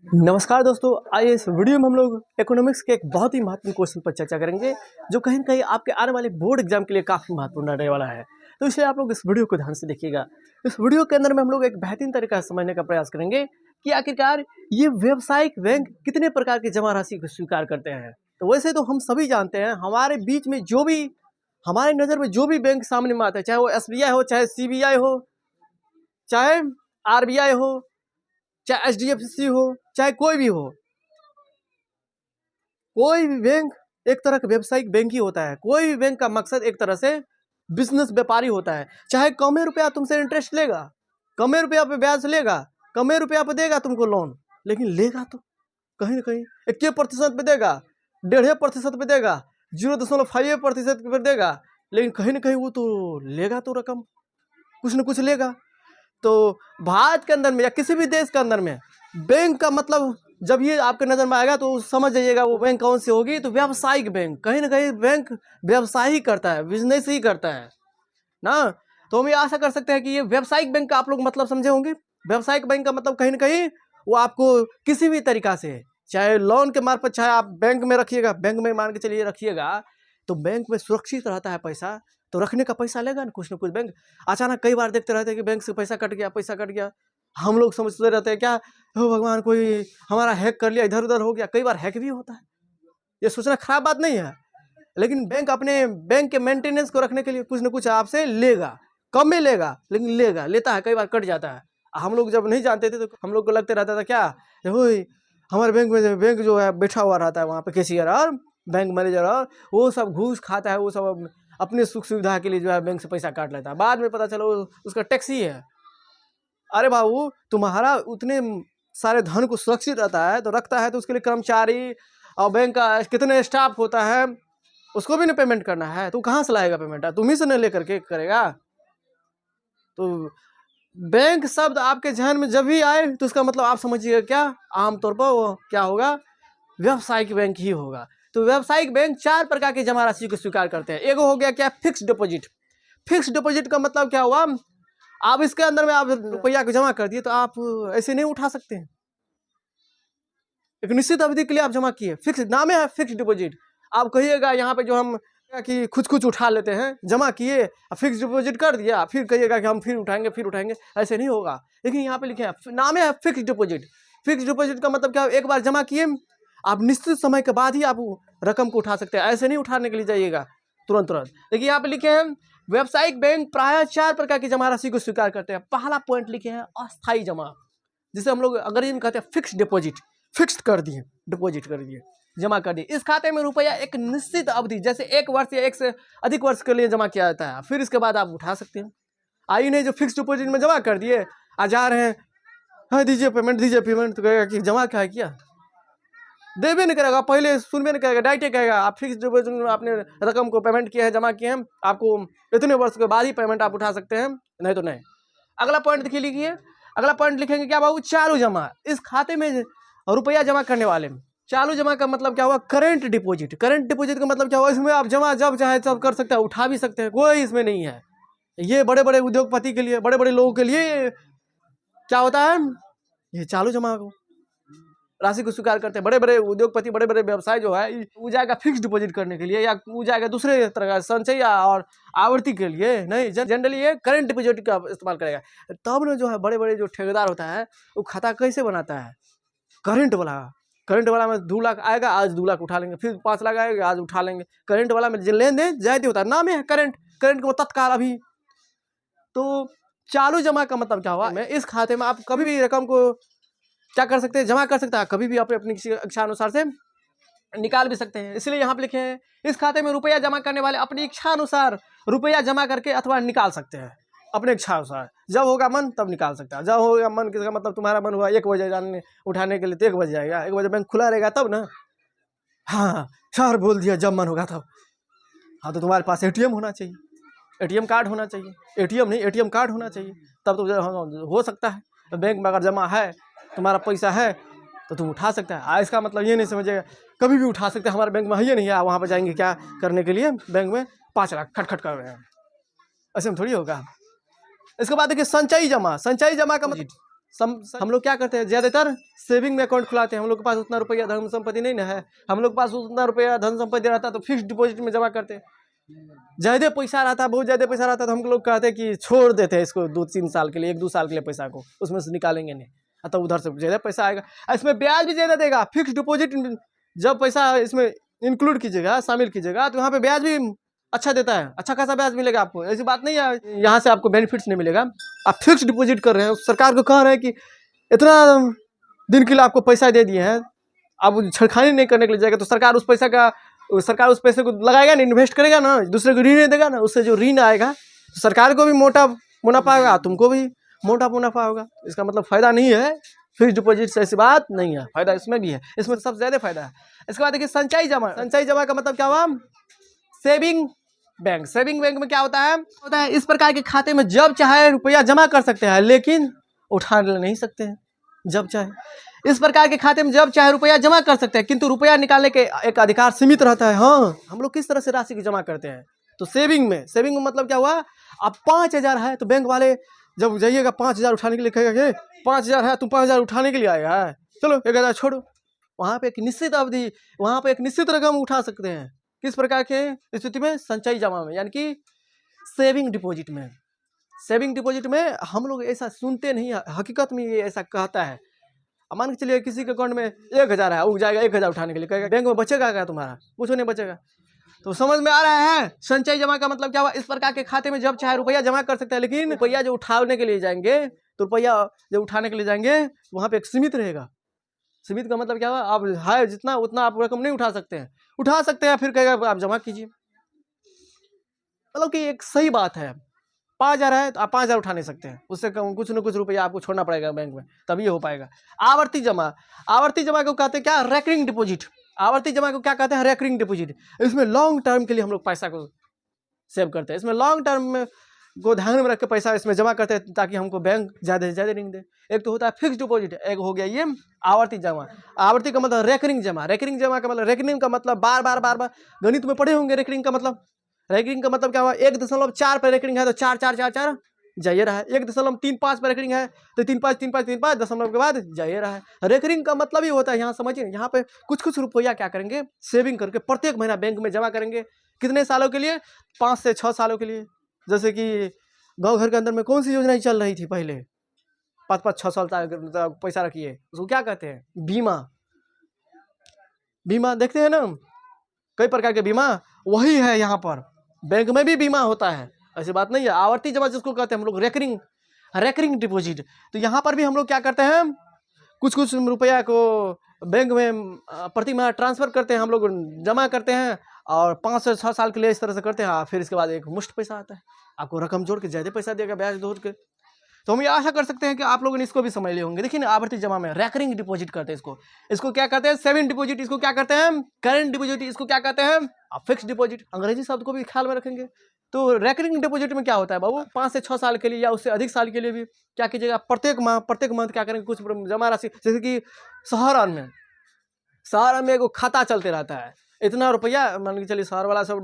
नमस्कार दोस्तों, आइए इस वीडियो में हम लोग इकोनॉमिक्स के एक बहुत ही महत्वपूर्ण क्वेश्चन पर चर्चा करेंगे जो कहीं न कहीं आपके आने वाले बोर्ड एग्जाम के लिए काफ़ी महत्वपूर्ण रहने वाला है। तो इसलिए आप लोग इस वीडियो को ध्यान से देखिएगा। इस वीडियो के अंदर में हम लोग एक बेहतरीन तरीका से समझने का प्रयास करेंगे कि आखिरकार ये व्यावसायिक बैंक कितने प्रकार की जमा राशि को स्वीकार करते हैं। तो वैसे तो हम सभी जानते हैं, हमारे बीच में जो भी हमारी नज़र में जो भी बैंक सामने में आता है, चाहे वो SBI हो, चाहे CBI हो, चाहे RBI हो, चाहे HDFC हो, चाहे कोई भी हो, कोई भी बैंक एक तरह का व्यावसायिक बैंक ही होता है। कोई भी बैंक का मकसद एक तरह से बिजनेस व्यापारी होता है। चाहे कम रुपया तुमसे इंटरेस्ट लेगा, कम रुपया पे ब्याज लेगा, कम रुपया पे देगा तुमको लोन, लेकिन लेगा तो कहीं ना कहीं 21% पे देगा, 1.5% पे देगा, 0.5% पे देगा, लेकिन कहीं ना कहीं वो तो लेगा तो रकम कुछ ना कुछ लेगा। तो भारत के अंदर में या किसी भी देश के अंदर में बैंक का मतलब जब ये आपके नज़र में आएगा तो समझ जाइएगा वो बैंक कौन सी होगी। तो व्यावसायिक बैंक, कहीं ना कहीं बैंक व्यवसाय ही करता है, बिजनेस ही करता है ना। तो हम ये आशा कर सकते हैं कि ये व्यावसायिक बैंक का आप लोग मतलब समझे होंगे। व्यावसायिक बैंक का मतलब कहीं ना कहीं वो आपको किसी भी तरीका से, चाहे लोन के मार्फत, चाहे आप बैंक में रखिएगा, बैंक में मान के चलिए रखिएगा, तो बैंक में सुरक्षित रहता है पैसा, तो रखने का पैसा लेगा ना कुछ बैंक। अचानक कई बार देखते रहते हैं कि बैंक से पैसा कट गया, पैसा कट गया। हम लोग समझते रहते हैं क्या, हो भगवान कोई हमारा हैक कर लिया, इधर उधर हो गया। कई बार हैक भी होता है, ये सोचना खराब बात नहीं है, लेकिन बैंक अपने बैंक के मेंटेनेंस को रखने के लिए कुछ ना कुछ आपसे लेगा, कम में लेगा लेकिन लेगा, लेता है, कई बार कट जाता है। हम लोग जब नहीं जानते थे तो हम लोग को लगते रहता था क्या, हमारे बैंक में बैंक जो है बैठा हुआ रहता है वहाँ पे कैशियर और बैंक मैनेजर, और वो सब घूस खाता है, वो सब अपने सुख सुविधा के लिए जो है बैंक से पैसा काट लेता है। बाद में पता चला उसका टैक्स ही है। अरे बाबू, तुम्हारा उतने सारे धन को सुरक्षित रहता है तो रखता है, तो उसके लिए कर्मचारी और बैंक का कितने स्टाफ होता है उसको भी नहीं पेमेंट करना है, तो कहाँ से लाएगा पेमेंट? तुम ही से नहीं लेकर के करेगा। तो बैंक शब्द आपके जहन में जब भी आए तो उसका मतलब आप समझिएगा क्या, आमतौर पर वो क्या होगा, व्यावसायिक बैंक ही होगा। तो व्यावसायिक बैंक 4 प्रकार की जमा राशि को स्वीकार करते हैं। एक हो गया क्या, फिक्स डिपॉजिट। फिक्स डिपॉजिट का मतलब क्या हुआ, आप इसके अंदर में आप रुपया को जमा कर दिए तो आप ऐसे नहीं उठा सकते हैं, एक निश्चित अवधि के लिए आप जमा किए, फिक्स नाम है फिक्स डिपॉजिट। आप कहिएगा यहाँ पे जो हम कि कुछ उठा लेते हैं, जमा किए, फिक्स डिपॉजिट कर दिया, फिर कहिएगा कि हम फिर उठाएंगे, ऐसे नहीं होगा। लेकिन यहाँ पे लिखे हैं नाम है फिक्स डिपॉजिट। फिक्स डिपॉजिट का मतलब क्या, एक बार जमा किए, आप निश्चित समय के बाद ही आप रकम को उठा सकते हैं, ऐसे नहीं उठाने के लिए जाइएगा तुरंत। देखिए यहाँ पे लिखे हैं व्यावसायिक बैंक प्रायः 4 प्रकार की जमा राशि को स्वीकार करते हैं। पहला पॉइंट लिखे हैं अस्थायी जमा, जिसे हम लोग अंग्रेजी कहते हैं फिक्स डिपॉजिट। फिक्स्ड कर दिए, डिपॉजिट कर दिए, जमा कर दिए। इस खाते में रुपया एक निश्चित अवधि, जैसे 1 वर्ष या 1 से अधिक वर्ष के लिए जमा किया जाता है, फिर इसके बाद आप उठा सकते हैं। आई नहीं जो फिक्स डिपॉजिट में जमा कर दिए, आज जा रहे हैं, हाँ दीजिए पेमेंट, तो कहेगा कि जमा क्या है, किया देवे नहीं करेगा, पहले सुनबे नहीं करेगा, डायरेक्ट कहेगा आप फिक्स डिपॉजिट में आपने रकम को पेमेंट किया है, जमा किए हैं, आपको इतने वर्ष के बाद ही पेमेंट आप उठा सकते हैं, नहीं तो नहीं। अगला पॉइंट देखिए, लिखिए अगला पॉइंट लिखेंगे क्या बाबू, चालू जमा। इस खाते में रुपया जमा करने वाले, चालू जमा का मतलब क्या हुआ, करंट डिपॉजिट। करंट डिपॉजिट का मतलब क्या हुआ, इसमें आप जमा जब चाहे तब कर सकते हैं, उठा भी सकते हैं, कोई इसमें नहीं है। ये बड़े बड़े उद्योगपति के लिए, बड़े बड़े लोगों के लिए क्या होता है, ये चालू जमा को राशि को स्वीकार करते हैं। बड़े बड़े उद्योगपति, बड़े बड़े व्यवसाय जो है, वो जाएगा फिक्स डिपॉजिट करने के लिए, या वो जाएगा दूसरे तरह का संचय और आवर्ती के लिए, नहीं जनरली ये करंट डिपॉजिट का इस्तेमाल करेगा। तब ना जो है बड़े बड़े जो ठेकेदार होता है वो खाता कैसे बनाता है, करंट वाला में 2 लाख आएगा, आज 2 लाख उठा लेंगे, फिर 5 लाख आएगा, आज उठा लेंगे। करंट वाला में लेन देन जायद होता है, नाम है करंट को तत्काल अभी। तो चालू जमा का मतलब क्या हुआ, इस खाते में आप कभी भी रकम को क्या कर सकते हैं, जमा कर सकते हैं, कभी भी अपनी इच्छा अनुसार से निकाल भी सकते हैं। इसलिए यहाँ पे लिखे हैं इस खाते में रुपया जमा करने वाले अपनी इच्छा अनुसार रुपया जमा करके अथवा निकाल सकते हैं, अपने इच्छा अनुसार। जब होगा मन तब निकाल सकता है, जब होगा मन, किसका मतलब तुम्हारा मन हुआ 1 बजे जाने उठाने के लिए तो 1 बजे जाएगा, 1 बजे बैंक खुला रहेगा तब ना। हाँ सर बोल दिया, जब मन होगा तब। हाँ तो तुम्हारे पास ATM होना चाहिए, ATM कार्ड होना चाहिए, ATM नहीं ATM कार्ड होना चाहिए, तब तो हो सकता है। तो बैंक में अगर जमा है, तुम्हारा पैसा है, तो तुम उठा सकता है। इसका मतलब ये नहीं समझिएगा कभी भी उठा सकते हैं, हमारे बैंक में है ये नहीं है, वहाँ पर जाएंगे क्या करने के लिए, बैंक में 5 लाख खटखट कर रहे हैं, ऐसे में थोड़ी होगा। इसके बाद देखिए संचयी जमा। संचयी जमा का मतलब हम लोग क्या करते हैं, ज़्यादातर सेविंग में अकाउंट खुलाते हैं। हम लोग के पास उतना रुपया धन संपत्ति नहीं ना है, हम लोग के पास उतना रुपया धन संपत्ति रहता तो फिक्स डिपॉजिट में जमा करते हैं। ज़्यादा पैसा रहता, बहुत ज़्यादा पैसा रहता तो हम लोग कहते हैं कि छोड़ देते हैं इसको 2-3 साल के लिए, 1-2 साल के लिए पैसा को उसमें से निकालेंगे नहीं, तो उधर से ज़्यादा पैसा आएगा। इसमें ब्याज भी ज़्यादा देगा। फिक्स डिपॉजिट जब पैसा इसमें इंक्लूड कीजिएगा, शामिल कीजिएगा, तो यहाँ पे ब्याज भी अच्छा देता है, अच्छा खासा ब्याज मिलेगा आपको। ऐसी बात नहीं है यहाँ से आपको बेनिफिट्स नहीं मिलेगा। आप फिक्स डिपॉजिट कर रहे हैं, सरकार को कह रहे हैं कि इतना दिन के लिए आपको पैसा दे दिए हैं, आप छेड़खानी नहीं करने के लिए जाएगा तो सरकार उस उस पैसे को लगाएगा ना, इन्वेस्ट करेगा ना, दूसरे को ऋण देगा ना, उससे जो ऋण आएगा तो सरकार को भी मोटा मुनाफा होगा, तुमको भी मोटा मुनाफा होगा। इसका मतलब फ़ायदा नहीं है फिक्स डिपॉजिट से, ऐसी बात नहीं है, फ़ायदा इसमें भी है, इसमें सबसे ज़्यादा फायदा है। इसके बाद देखिए संचयी जमा। संचयी जमा का मतलब क्या हुआ, सेविंग बैंक। सेविंग बैंक में क्या होता है, इस प्रकार के खाते में जब चाहे रुपया जमा कर सकते हैं, लेकिन उठा नहीं सकते हैं जब चाहे। इस प्रकार के खाते में जब चाहे रुपया जमा कर सकते हैं, किंतु रुपया निकालने के एक अधिकार सीमित रहता है। हाँ, हम लोग किस तरह से राशि की जमा करते हैं, तो सेविंग में मतलब क्या हुआ, अब 5,000 है तो बैंक वाले जब जाइएगा 5,000 उठाने के लिए कहेगा, 5,000 है, तुम 5,000 उठाने के लिए आएगा है, चलो 1,000 छोड़ो। वहाँ पे एक निश्चित अवधि, वहाँ पे एक निश्चित रकम उठा सकते हैं। किस प्रकार के स्थिति में, संचयी जमा में, यानी कि सेविंग डिपॉजिट में। सेविंग डिपॉजिट में हम लोग ऐसा सुनते नहीं है, हकीकत में ये ऐसा कहता है। अब मान के चलिए किसी के अकाउंट में 1,000 है, उग जाएगा 1,000 उठाने के लिए, कहेगा बैंक में बचेगा क्या तुम्हारा, कुछ नहीं बचेगा। तो समझ में आ रहा है, संचयी जमा का मतलब क्या हुआ, इस प्रकार के खाते में जब चाहे रुपया जमा कर सकते हैं, लेकिन रुपया जो उठाने के लिए जाएंगे, तो रुपया जब उठाने के लिए जाएंगे वहाँ पे एक सीमित रहेगा। सीमित का मतलब क्या हुआ, आप है जितना उतना आप रकम नहीं उठा सकते हैं, उठा सकते हैं फिर कहेगा आप जमा कीजिए। मतलब कि एक सही बात है, 5,000 है तो आप 5,000 उठा नहीं सकते हैं, उससे कुछ न कुछ रुपया आपको छोड़ना पड़ेगा बैंक में, तभी हो पाएगा। आवर्ती जमा। आवर्ती जमा को कहते हैं क्या, रेकरिंग डिपॉजिट। आवर्ती जमा को क्या कहते हैं, रेकरिंग डिपॉजिट। इसमें लॉन्ग टर्म के लिए हम लोग पैसा को सेव करते हैं, इसमें लॉन्ग टर्म में को ध्यान में रख के पैसा इसमें जमा करते हैं, ताकि हमको बैंक ज़्यादा से ज़्यादा ऋण दे। एक तो होता है फिक्स डिपॉजिट, एक हो गया ये आवर्ती जमा। आवर्ती का मतलब रेकरिंग जमा। रेकरिंग जमा का मतलब, रेकरिंग का मतलब बार बार गणित में पढ़े होंगे। रेकरिंग का मतलब, रेकरिंग का मतलब क्या हुआ, 1.4 पर रेकरिंग है तो 4 जाइए रहा है। 1.35 पर रेकरिंग है तो 3.5 दशमलव के बाद जाइए रहा है। रेकरिंग का मतलब ही होता है, यहाँ समझिए, यहाँ पे कुछ रुपया क्या करेंगे, सेविंग करके प्रत्येक महीना बैंक में जमा करेंगे। कितने सालों के लिए, 5 से 6 सालों के लिए। जैसे कि गांव घर के अंदर में कौन सी योजना चल रही थी पहले, 5-6 साल तक पैसा रखिए, उसको क्या कहते हैं, बीमा। बीमा देखते हैं ना, कई प्रकार के बीमा, वही है यहाँ पर। बैंक में भी बीमा होता है, ऐसी बात नहीं है। आवर्ती जमा जिसको कहते हैं हम लोग, रेकरिंग डिपॉजिट। तो यहाँ पर भी हम लोग क्या करते हैं, कुछ रुपया को बैंक में प्रति माह ट्रांसफर करते हैं, हम लोग जमा करते हैं, और 5 से 6 साल के लिए इस तरह से करते हैं। फिर इसके बाद एक मुश्त पैसा आता है, आपको रकम जोड़ के ज़्यादा पैसा देगा, ब्याज जोड़ के। तो हम ये आशा कर सकते हैं कि आप लोगों ने इसको भी समझ लिए होंगे। देखिए ना, आवर्ती जमा में रेकरिंग डिपॉजिट करते हैं इसको क्या कहते हैं, सेविंग डिपॉजिट। इसको क्या कहते हैं, करंट डिपॉजिट। इसको क्या कहते हैं, फिक्स डिपॉजिट। अंग्रेजी शब्द को भी ख्याल में रखेंगे। तो रेकरिंग डिपॉजिट में क्या होता है बाबू, 5 से 6 साल के लिए या उससे अधिक साल के लिए भी क्या कीजिएगा, प्रत्येक मंथ क्या करेंगे, कुछ जमा राशि। जैसे कि शहर में एगो खाता चलते रहता है, इतना रुपया, मान के चलिए शहर वाला सब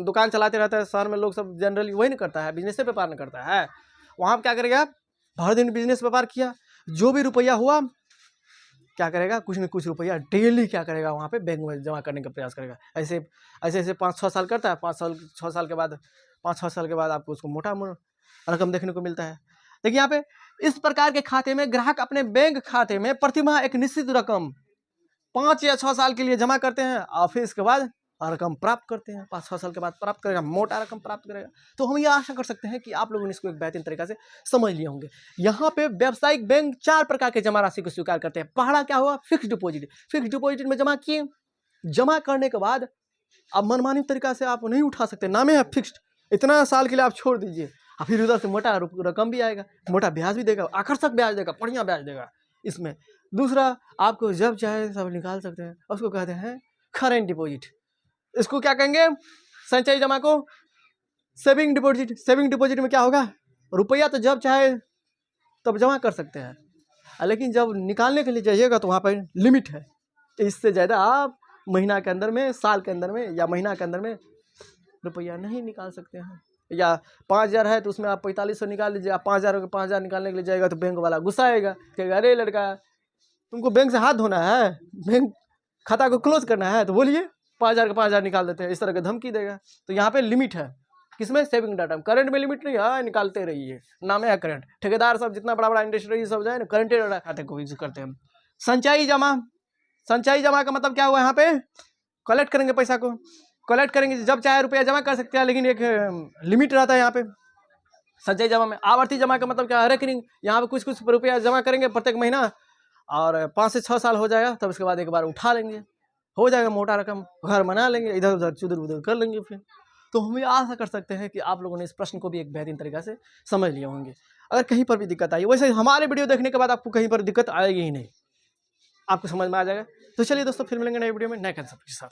दुकान चलाते रहता है। शहर में लोग सब जनरली वही नहीं करता है, बिजनेस व्यापार नहीं करता है। वहाँ पर क्या करेगा, हर दिन बिजनेस व्यापार किया, जो भी रुपया हुआ क्या करेगा, कुछ न कुछ रुपया डेली क्या करेगा, वहाँ पे बैंक में जमा करने का प्रयास करेगा। ऐसे 5-6 साल करता है। 5-6 साल के बाद आपको उसको मोटा रकम देखने को मिलता है। देखिए यहाँ पे, इस प्रकार के खाते में ग्राहक अपने बैंक खाते में प्रतिमाह एक निश्चित रकम 5 या 6 साल के लिए जमा करते हैं, और फिर इसके बाद रकम प्राप्त करते हैं। 5-6 साल के बाद प्राप्त करेगा, मोटा रकम प्राप्त करेगा। तो हम ये आशा कर सकते हैं कि आप लोगों ने इसको एक बेहतरीन तरीका से समझ लिए होंगे। यहाँ पे व्यावसायिक बैंक 4 प्रकार के जमा राशि को स्वीकार करते हैं। पहला क्या हुआ, फिक्स डिपॉजिट। फिक्स डिपॉजिट में जमा किए, जमा करने के बाद अब मनमानी तरीका से आप नहीं उठा सकते, नामे है फिक्स्ड, इतना साल के लिए आप छोड़ दीजिए, और फिर उधर से मोटा रकम भी आएगा, मोटा ब्याज भी देगा, आकर्षक ब्याज देगा, बढ़िया ब्याज देगा इसमें। दूसरा, आपको जब चाहे सब निकाल सकते हैं, उसको कहते हैं करंट डिपॉजिट। इसको क्या कहेंगे, संचयी जमा को सेविंग डिपॉजिट। सेविंग डिपॉजिट में क्या होगा, रुपया तो जब चाहे तब जमा कर सकते हैं, लेकिन जब निकालने के लिए जाइएगा तो वहाँ पर लिमिट है, इससे ज़्यादा आप महीना के अंदर में, साल के अंदर में या महीना के अंदर में रुपया नहीं निकाल सकते हैं। या 5,000 है तो उसमें आप 4500 निकाल लीजिए। आप 5,000 निकालने के लिए जाएगा तो बैंक वाला गुस्सा आएगा, कहेगा अरे लड़का तुमको बैंक से हाथ धोना है, बैंक खाता को क्लोज करना है, तो बोलिए 5,000 का 5,000 निकाल देते हैं, इस तरह की धमकी देगा। तो यहाँ पे लिमिट है, किसमें? सेविंग डाटा में। करंट में लिमिट नहीं है, निकालते रहिए, नाम है करंट। ठेकेदार सब जितना बड़ा बड़ा इंडस्ट्री सब जो है ना करंट डाटा खाते को यूज करते हैं। संचयी जमा, संचयी जमा का मतलब क्या हुआ? यहाँ पे कलेक्ट करेंगे पैसा को, कलेक्ट करेंगे, जब चाहे रुपया जमा कर सकते हैं, लेकिन एक लिमिट रहता है यहाँ पे संचयी जमा में। आवर्ती जमा का मतलब क्या है? रेकरिंग, यहाँ पे कुछ कुछ रुपया जमा करेंगे प्रत्येक महीना और 5 से 6 साल हो जाएगा, तब उसके बाद एक बार उठा लेंगे, हो जाएगा मोटा रकम, घर बना लेंगे, इधर उधर चुदर उधर कर लेंगे फिर। तो हम ये आशा कर सकते हैं कि आप लोगों ने इस प्रश्न को भी एक बेहतरीन तरीका से समझ लिए होंगे। अगर कहीं पर भी दिक्कत आई, वैसे हमारे वीडियो देखने के बाद आपको कहीं पर दिक्कत आएगी ही नहीं, आपको समझ में आ जाएगा। तो चलिए दोस्तों, फिर मिलेंगे नए वीडियो में नए कंसेप्ट के साथ।